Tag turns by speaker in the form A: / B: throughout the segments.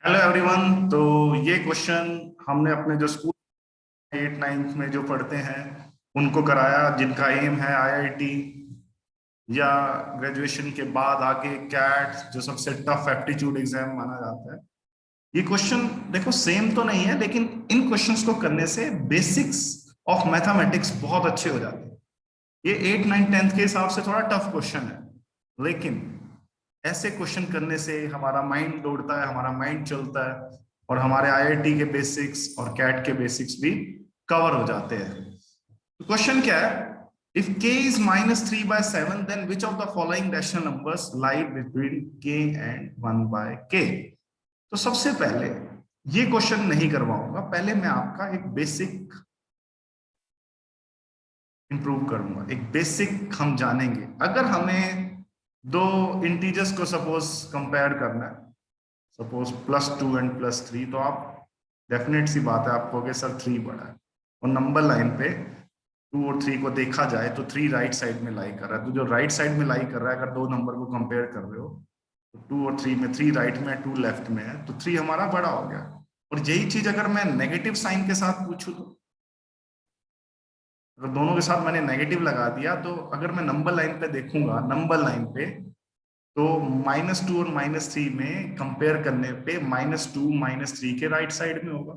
A: Hello everyone. तो ये question हमने अपने जो स्कूल 8 9 में जो पढ़ते हैं उनको कराया, जिनका एम है आईआईटी या ग्रेजुएशन के बाद आगे कैट, जो सबसे टफ एप्टीट्यूड एग्जाम माना जाता है। ये क्वेश्चन देखो सेम तो नहीं है, लेकिन इन क्वेश्चंस को करने से बेसिक्स ऑफ मैथमेटिक्स बहुत अच्छे हो जाते हैं। ये 8 9 10 के हिसाब से थोड़ा टफ क्वेश्चन है, लेकिन ऐसे क्वेश्चन करने से हमारा माइंड दौड़ता है, हमारा माइंड चलता है, और हमारे आईआईटी के बेसिक्स और कैट के बेसिक्स भी कवर हो जाते हैं। तो क्वेश्चन क्या है? If k is -3/7 then which of the following rational numbers lie between k and 1/k? तो सबसे पहले ये क्वेश्चन नहीं करवाऊंगा, पहले मैं आपका एक बेसिक इंप्रूव करूंगा, एक बेसिक हम जानेंगे। अगर हमें दो इंटीजर्स को सपोज कंपेयर करना है, सपोज +2 एंड +3, तो आप डेफिनेट सी बात है, आप कहोगे सर 3 बड़ा है, और नंबर लाइन पे 2 और 3 को देखा जाए तो 3 राइट साइड में लाई कर रहा है। तो जो राइट साइड में लाई कर रहा है, अगर दो नंबर को कंपेयर कर रहे हो तो 2 और 3 में 3 राइट में 2 लेफ्ट में है, तो 3 हमारा बड़ा हो गया। और यही चीज अगर मैं नेगेटिव साइन के साथ पूछूं, तो अगर दोनों के साथ मैंने नेगेटिव लगा दिया, तो अगर मैं नंबर लाइन पे देखूंगा, नंबर लाइन पे तो -2 और -3 में कंपेयर करने पे -2 -3 के राइट साइड में होगा,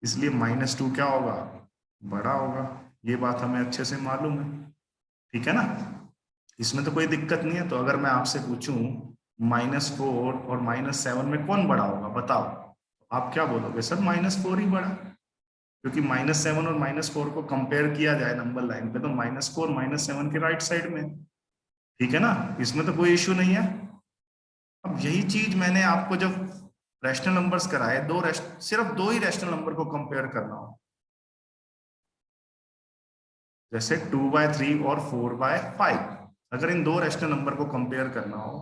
A: इसलिए -2 क्या होगा? बड़ा होगा। ये बात हमें अच्छे से मालूम है, ठीक है ना? इसमें तो कोई दिक्कत नहीं है। तो अगर मैं आपसे पूछूं -4 और -7 में कौन बड़ा होगा, बताओ, आप क्या बोलोगे? सर -4 ही बड़ा, क्योंकि -7 और -4 को कंपेयर किया जाए नंबर लाइन पे तो -4 -7 के राइट साइड में, ठीक है ना? इसमें तो कोई इश्यू नहीं है। अब यही चीज मैंने आपको जब रैशनल नंबर्स कराए, सिर्फ दो ही रैशनल नंबर को कंपेयर करना हो, जैसे 2/3 और 4/5, अगर इन दो रैशनल नंबर को कंपेयर करना हो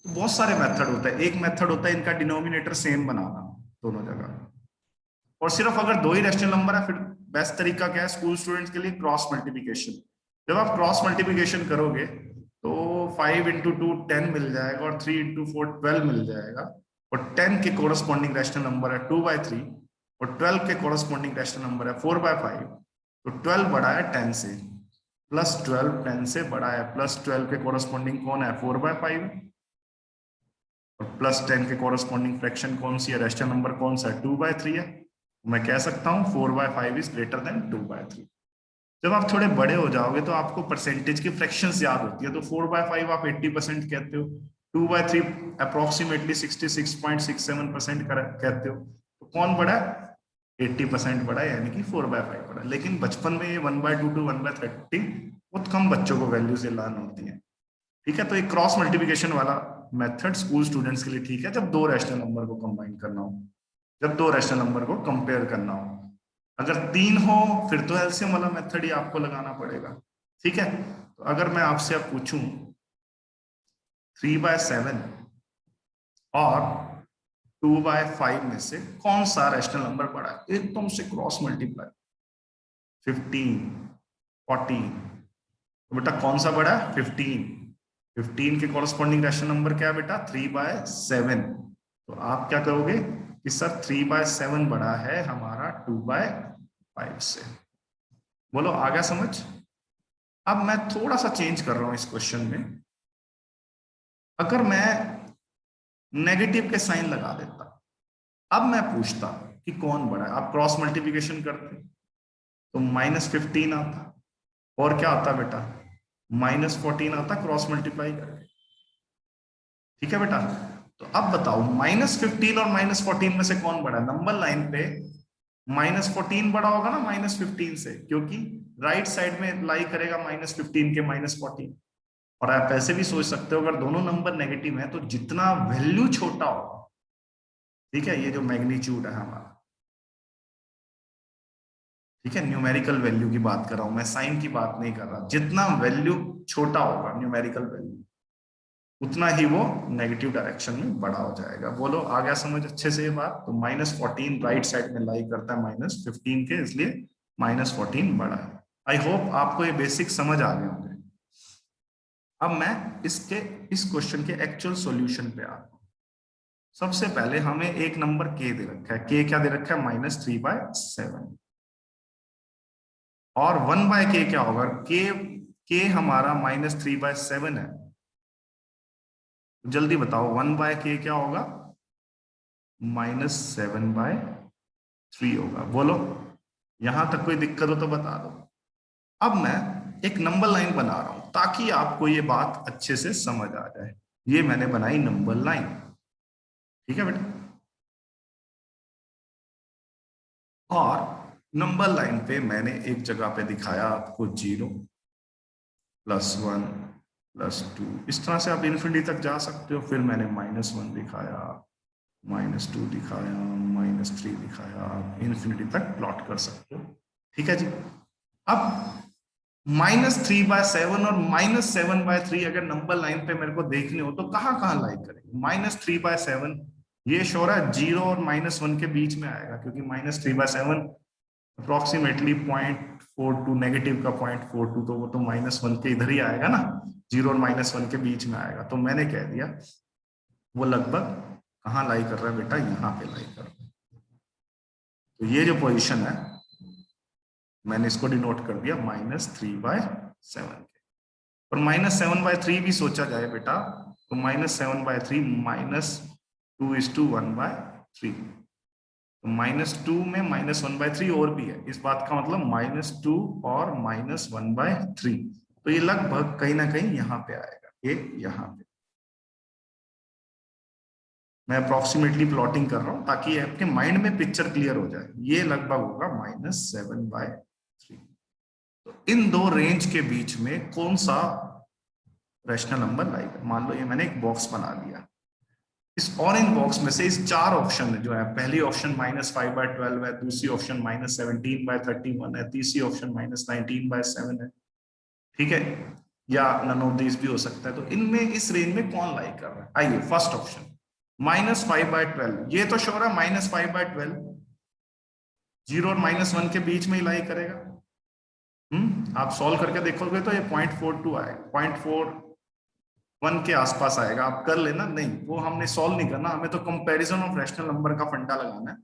A: तो बहुत सारे मेथड होता है। एक मेथड होता है इनका डिनोमिनेटर सेम बनाना दोनों जगह, और सिर्फ अगर दो ही रैशनल नंबर है, फिर बेस्ट तरीका क्या है स्कूल स्टूडेंट्स के लिए? Cross multiplication. जब आप क्रॉस मल्टीप्लिकेशन करोगे तो 5 × 2 10 मिल जाएगा, और 3 × 4 12 मिल जाएगा, और 10 के कोरस्पॉन्डिंग रैशनल नंबर है 2/3, और 12 के कोरस्पॉन्डिंग रैशनल नंबर है 4/5। तो 12 बड़ा है 10 से, +12 10 से बड़ा है, +12 के कोरस्पॉन्डिंग कौन है? 4/5। और +10 के कोरस्पॉन्डिंग फ्रैक्शन कौन सी है? रैशनल नंबर कौन सा है? 2/3 है। मैं कह सकता हूं 4/5 इज ग्रेटर देन 2/3। जब आप थोड़े बड़े हो जाओगे तो आपको परसेंटेज की फ्रैक्शंस याद होती है, तो 4/5 आप 80% कहते हो, 2/3 अप्रोक्सीमेटली 66.67% कहते हो। तो कौन बड़ा है? 80% बड़ा है, यानी कि 4/5 बड़ा है। लेकिन बचपन में ये 1/2 to 1/30 बहुत कम बच्चों को वैल्यूज लान होती है, ठीक है? तो एक क्रॉस मल्टीप्लिकेशन वाला मेथड स्कूल स्टूडेंट्स के लिए ठीक है, जब दो रैशनल नंबर को कंबाइन करना हो, जब दो रैशनल नंबर को कंपेयर करना हो। अगर 3 हो फिर तो एलसीएम वाला मेथड ही आपको लगाना पड़ेगा, ठीक है? तो अगर मैं आपसे अब पूछूं 3/7 और 2/5 में से कौन सा रैशनल नंबर बड़ा है, एकदम से क्रॉस मल्टीप्लाई, 15 40, तो बेटा कौन सा बड़ा है? 15 के कॉरस्पॉन्डिंग रैशनल नंबर क्या है बेटा? 3/7। तो आप क्या करोगे कि सर 3/7 बड़ा है हमारा 2/5 से। बोलो आ गया समझ? अब मैं थोड़ा सा चेंज कर रहा हूं इस क्वेश्चन में। अगर मैं नेगेटिव के साइन लगा देता, अब मैं पूछता कि कौन बड़ा है, आप क्रॉस मल्टीप्लिकेशन करते तो -15 आता, और क्या आता बेटा? -14 आता क्रॉस मल्टीप्लाई करके, ठीक है बेटा? तो अब बताओ -15 और -14 में से कौन बड़ा है? नंबर लाइन पे -14 बड़ा होगा ना -15 से, क्योंकि राइट साइड में लाई करेगा -15 के -14। और आप ऐसे भी सोच सकते हो, अगर दोनों नंबर नेगेटिव है तो जितना वैल्यू छोटा हो, ठीक है, ये जो मैग्नीट्यूड है हमारा, ठीक है, न्यूमेरिकल वैल्यू की बात कर रहा हूं मैं, साइन की बात नहीं कर रहा, जितना वैल्यू छोटा होगा न्यूमेरिकल वैल्यू, उतना ही वो नेगेटिव डायरेक्शन में बड़ा हो जाएगा। बोलो आ गया समझ अच्छे से ये बात? तो -14 राइट साइड में लाई करता है -15 के, इसलिए -14 बड़ा है। आई होप आपको ये बेसिक समझ आ गए होंगे। अब मैं इस क्वेश्चन के एक्चुअल सॉल्यूशन पे आता हूं। सबसे पहले हमें एक नंबर के दे रखा है, के क्या दे रखा है, -3/7, और 1/k क्या होगा, के हमारा -3/7 है, जल्दी बताओ 1/k क्या होगा, -7/3 होगा। बोलो, यहां तक कोई दिक्कत हो तो बता दो। अब मैं एक नंबर लाइन बना रहा हूं ताकि आपको ये बात अच्छे से समझ आ जाए। ये मैंने बनाई नंबर लाइन, ठीक है बेटा। और नंबर लाइन पे मैंने एक जगह पे दिखाया आपको 0, +1, +2, इस तरह से आप इन्फिनिटी तक जा सकते हो। फिर मैंने -1 दिखाया, -2 दिखाया, -3 दिखाया, आप इन्फिनिटी तक प्लॉट कर सकते हो, ठीक है जी। अब -3/7 और -7/3 अगर नंबर लाइन पे मेरे को देखने हो तो कहां कहां लाई करेंगे। -3/7 ये शोर है 0 और -1 के बीच में आएगा, क्योंकि -3/7 अप्रोक्सीमेटली 0.42, नेगेटिव का 0.42, तो वो तो -1 के इधर ही आएगा ना, 0 और -1 के बीच में आएगा। तो मैंने कह दिया वो लगभग कहाँ लाई कर रहा है बेटा, यहाँ पे लाई कर रहा है। तो ये जो पोजीशन है मैंने इसको डिनोट कर दिया -3/7 के। और -7/3 भी सोचा जाए बेटा तो -7/3 -2:1/3, तो -2 में -1/3 और भी है, इस बात का मतलब -2 और -1/3, तो ये लगभग कहीं ना कहीं यहाँ पे आएगा, ये यहाँ पे। मैं अप्रोक्सीमेटली प्लॉटिंग कर रहा हूं ताकि आपके माइंड में पिक्चर क्लियर हो जाए। ये लगभग होगा -7/3। तो इन दो रेंज के बीच में कौन सा रैशनल नंबर लाएगा। मान लो ये मैंने एक बॉक्स बना दिया, इस ऑरेंज बॉक्स में से इस चार ऑप्शन जो है, पहली ऑप्शन -5/12 है, दूसरी ऑप्शन -17/31 है, तीसरी ऑप्शन -19/7 है, ठीक है, या नन ऑफ दिस भी हो सकता है। तो इनमें इस रेंज में कौन लाई कर रहा है। आइए फर्स्ट ऑप्शन -5/12, ये तो श्योर है -5/12 0 और -1 के बीच में ही लाई करेगा। आप सॉल्व करके देखोगे तो ये 0.42 आएगा, 0.41 के आसपास आएगा। आप कर लेना, नहीं वो हमने सॉल्व नहीं करना, हमें तो कंपैरिजन ऑफ रैशनल नंबर का फंडा लगाना है।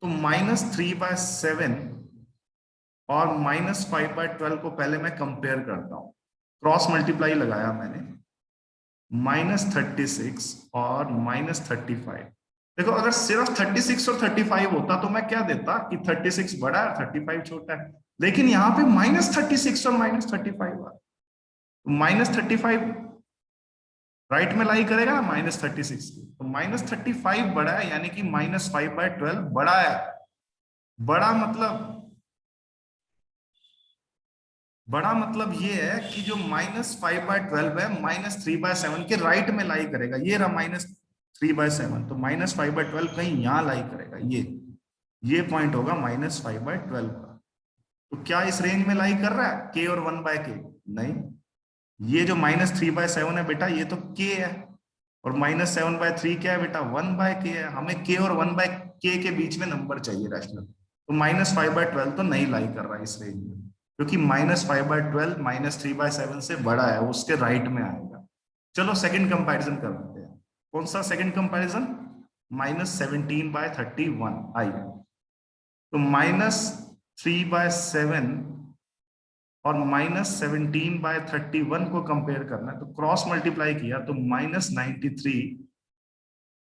A: तो -3/7 और -5/12 को पहले मैं कंपेयर करता हूं, क्रॉस मल्टीप्लाई लगाया मैंने, -36 और -35। देखो अगर सिर्फ 36 और 35 होता तो मैं क्या देता कि 36 बड़ा है 35 छोटा है, लेकिन यहाँ पे -36 और -35 आ, -35 राइट में लाई करेगा ना -36 की, तो -35 बड़ा है, यानी कि -5/12 बड़ा है। बड़ा मतलब ये है कि जो -5/12 है -3/7 के राइट में लाई करेगा। ये रहा -3/7, तो -5/12 कहीं यहां लाई करेगा, ये पॉइंट होगा -5/12 का। तो क्या इस रेंज में लाई कर रहा है के और 1/k, नहीं। ये जो -3/7 है बेटा ये तो k है, और -7/3 क्या है बेटा, 1/k है। हमें k और 1/k के बीच में नंबर चाहिए रैशनल, तो -5/12 तो नहीं लाई कर रहा है इस रेंज में, क्योंकि -5/12 -3/7 से बड़ा है, उसके राइट में आएगा। चलो सेकंड कंपैरिजन करते हैं। कौन सा सेकंड कंपैरिजन, -17/31। आइए, तो -3/7 और -17/31 को कंपेयर करना है, तो क्रॉस मल्टीप्लाई किया तो -93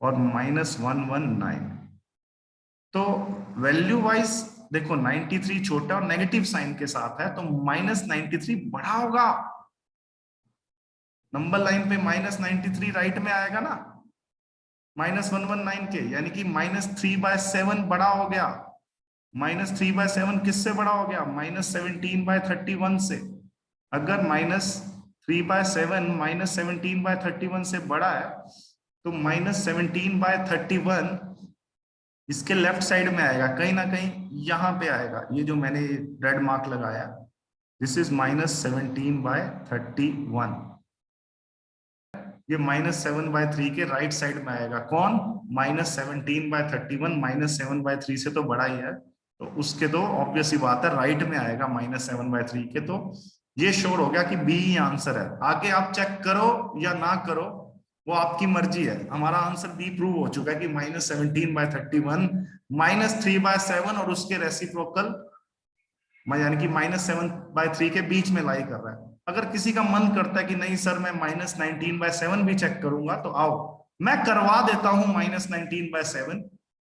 A: और -119। तो वैल्यू वाइज देखो 93 छोटा और नेगेटिव साइन के साथ है, तो -93 बड़ा होगा। नंबर लाइन पे -93 राइट में आएगा ना, -119 के, यानी कि -3/7 बड़ा हो गया। -3/7 किससे बड़ा हो गया, -17/31 से। अगर -3/7 -17/31 से बड़ा है तो -17/31 इसके लेफ्ट साइड में आएगा, कहीं ना कहीं यहां पे आएगा। ये जो मैंने रेड मार्क लगाया, दिस इज -17/31, ये -7/3 के राइट साइड में आएगा। कौन, -17/31 -7/3 से तो बड़ा ही है, तो उसके तो ऑब्वियस ही बात है राइट में आएगा -7/3 के। तो ये श्योर हो गया कि बी ही आंसर है। आगे आप चेक करो या ना करो वो आपकी मर्जी है। हमारा आंसर बी प्रूव हो चुका है कि -17/31 -3/7 और उसके रेसिप्रोकल यानी कि -7/3 के बीच में लाई कर रहा है। अगर किसी का मन करता है कि नहीं सर मैं -19/7 भी चेक करूंगा, तो आओ मैं करवा देता हूं -19/7।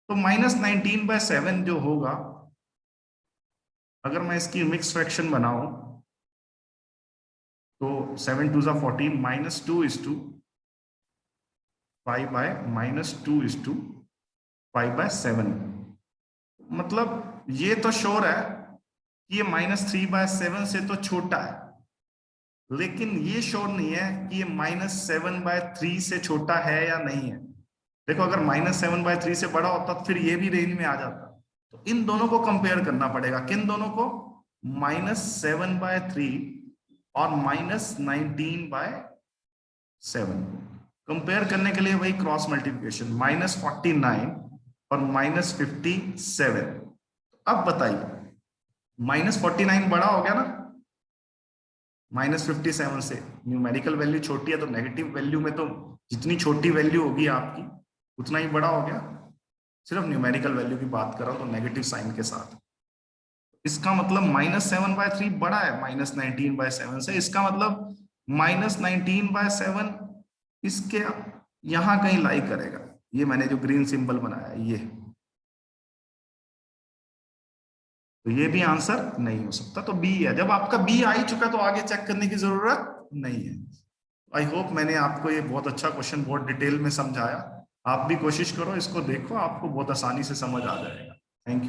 A: तो -19/7 जो होगा, अगर मैं इसकी मिक्स फ्रैक्शन बनाऊं तो 7 2 14 -2 5 बाय -2 5 बाय 7। मतलब ये तो श्योर है कि ये -3/7 से तो छोटा है, लेकिन ये श्योर नहीं है कि ये -7/3 से छोटा है या नहीं है। देखो अगर -7/3 से बड़ा होता तो फिर ये भी रेंज में आ जाता। तो इन दोनों को कंपेयर करना पड़ेगा। किन दोनों को? -7/3 और -19/7 कंपेयर करने के लिए वही क्रॉस मल्टीप्लिकेशन, -49 और -57। अब बताइए, -49 बड़ा हो गया ना -57 से। न्यूमेरिकल वैल्यू छोटी है तो नेगेटिव वैल्यू में तो जितनी छोटी वैल्यू होगी आपकी उतना ही बड़ा हो गया। सिर्फ न्यूमेरिकल वैल्यू की बात कर रहा हूं तो नेगेटिव साइन के साथ। इसका मतलब -7/3 बड़ा है -19/7 से। इसका मतलब -19/7 इसके यहां कहीं लाई करेगा। ये मैंने जो ग्रीन सिंबल बनाया है ये, तो ये भी आंसर नहीं हो सकता। तो बी है। जब आपका बी आ ही चुका तो आगे चेक करने की जरूरत नहीं है। आई होप मैंने आपको ये बहुत अच्छा क्वेश्चन बहुत डिटेल में समझाया। आप भी कोशिश करो, इसको देखो, आपको बहुत आसानी से समझ आ जाएगा।